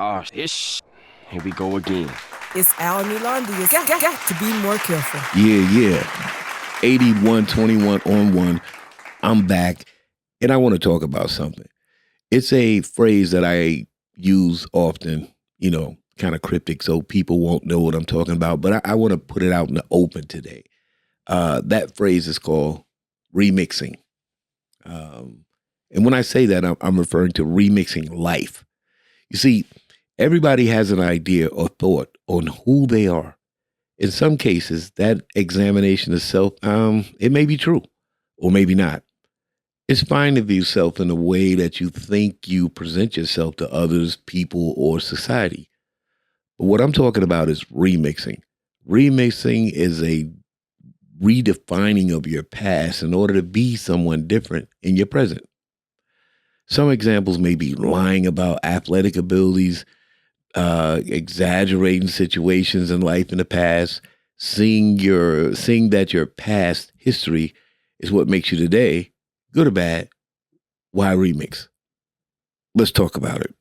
Oh, ish. Here we go again. It's Al Milandi. You got to be more careful. Yeah. 81-21 on one. I'm back, and I want to talk about something. It's a phrase that I use often, kind of cryptic, so people won't know what I'm talking about. But I want to put it out in the open today. That phrase is called remixing. And when I say that, I'm referring to remixing life. You see, everybody has an idea or thought on who they are. In some cases, that examination of self, it may be true or maybe not. It's fine to view self in a way that you think you present yourself to others, people, or society. But what I'm talking about is remixing. Remixing is a redefining of your past in order to be someone different in your present. Some examples may be lying about athletic abilities, exaggerating situations in life in the past, seeing that your past history is what makes you today, good or bad. Why remix? Let's talk about it.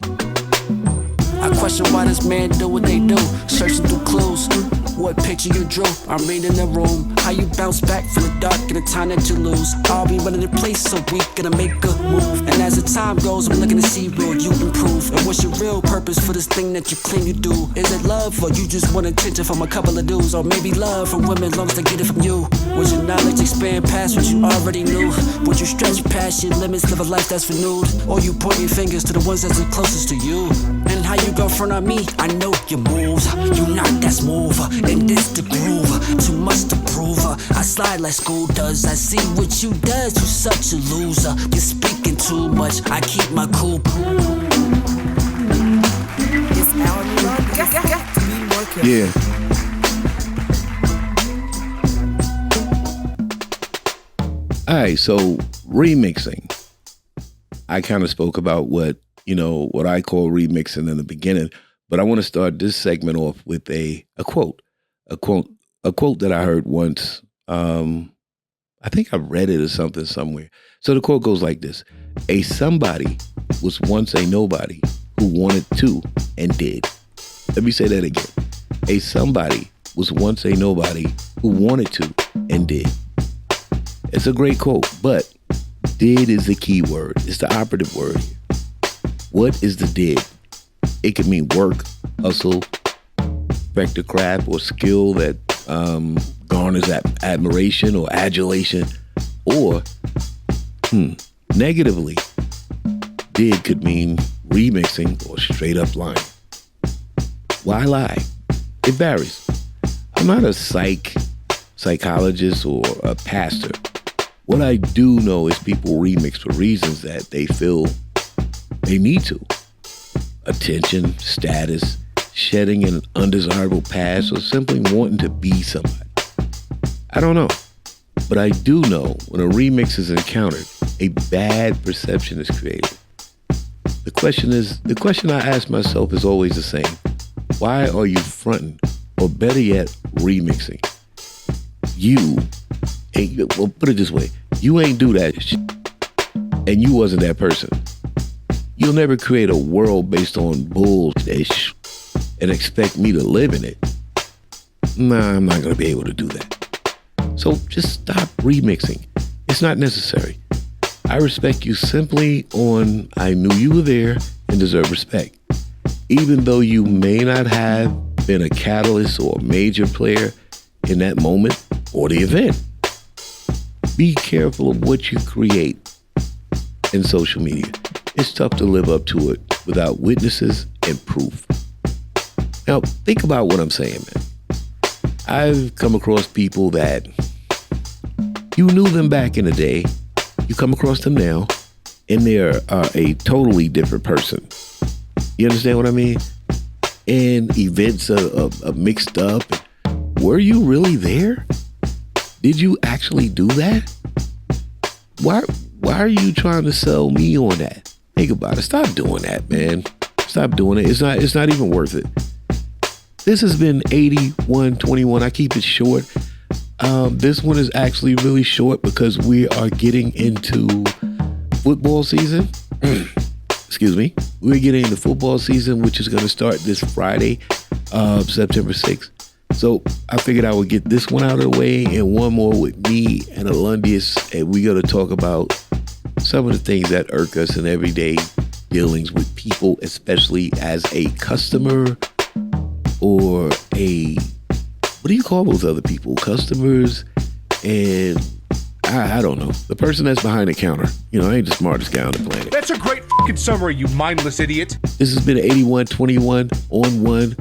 I question why this man do what they do, searching through clues. What picture you drew, I'm reading the room. How you bounce back from the dark in the time that you lose. I'll be running in place so we gonna make a move. And as the time goes, I'm looking to see will you improve. And what's your real purpose for this thing that you claim you do? Is it love or you just want attention from a couple of dudes? Or maybe love from women as long as they get it from you? Would your knowledge expand past what you already knew? Would you stretch past your limits, live a life that's renewed? Or you point your fingers to the ones that's the closest to you? And how you go front on me? I know your moves. You not that smooth. And this the groove, too much to prove. I slide like school does. I see what you does. You such a loser. You're speaking too much. I keep my cool. It's Al Milandi. Got to be more careful. Yeah. All right, so remixing. I kind of spoke about what I call remixing in the beginning, but I want to start this segment off with a quote. A quote that I heard once. I think I read it or something somewhere. So the quote goes like this: a somebody was once a nobody who wanted to and did. Let me say that again. A somebody was once a nobody who wanted to and did. It's a great quote, but did is the key word. It's the operative word here. What is the did? It could mean work, hustle, vector craft, or skill that garners admiration or adulation. Or, negatively, did could mean remixing or straight up lying. Why lie? It varies. I'm not a psychologist or a pastor. What I do know is people remix for reasons that they feel they need to. Attention, status, shedding an undesirable past, or simply wanting to be somebody. I don't know. But I do know when a remix is encountered, a bad perception is created. The question I ask myself is always the same. Why are you fronting, or better yet, remixing? Put it this way, you ain't do that shit, and you wasn't that person. You'll never create a world based on bullshit and expect me to live in it. Nah, I'm not gonna be able to do that. So just stop remixing. It's not necessary. I respect you simply on I knew you were there and deserve respect. Even though you may not have been a catalyst or a major player in that moment or the event. Be careful of what you create in social media. It's tough to live up to it without witnesses and proof. Now, think about what I'm saying, man. I've come across people that you knew them back in the day. You come across them now, and they're a totally different person. You understand what I mean? And events are mixed up. Were you really there? Did you actually do that? Why are you trying to sell me on that? Think about it. Stop doing that, man. Stop doing it. It's not even worth it. This has been 81-21. I keep it short. This one is actually really short because we are getting into football season. excuse me, we're getting into football season, which is going to start this Friday, September 6th. So I figured I would get this one out of the way and one more with me and Alundius, and we're going to talk about some of the things that irk us in everyday dealings with people, especially as a customer or what do you call those other people? Customers and I don't know. The person that's behind the counter. You know, I ain't the smartest guy on the planet. That's a great fucking summary, you mindless idiot. This has been 8121 on one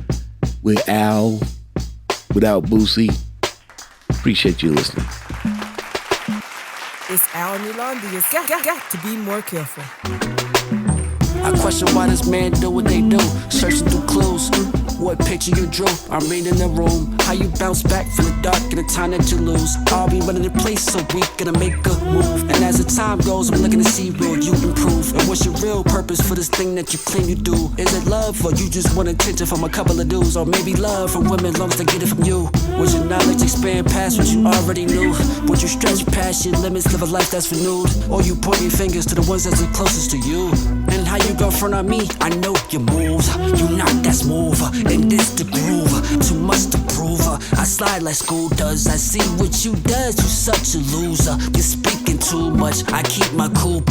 with Al, without Boosie. Appreciate you listening. It's Al and Yolanda. You got to be more careful. I question why this man do what they do, searching through clues. What picture you drew, I'm reading the room. How you bounce back from the dark in the time that you lose. I'll be running the place so we gonna make a move. And as the time goes, I'm looking to see will you improve. And what's your real purpose for this thing that you claim you do? Is it love or you just want attention from a couple of dudes? Or maybe love from women long as they get it from you? Would your knowledge expand past what you already knew? Would you stretch past your limits, live a life that's renewed? Or you point your fingers to the ones that's the closest to you? And how you go front on me, I know your moves. You not that smooth, and this the groove. Too much to prove, I slide like school does. I see what you does, you such a loser. You're speaking too much, I keep my cool.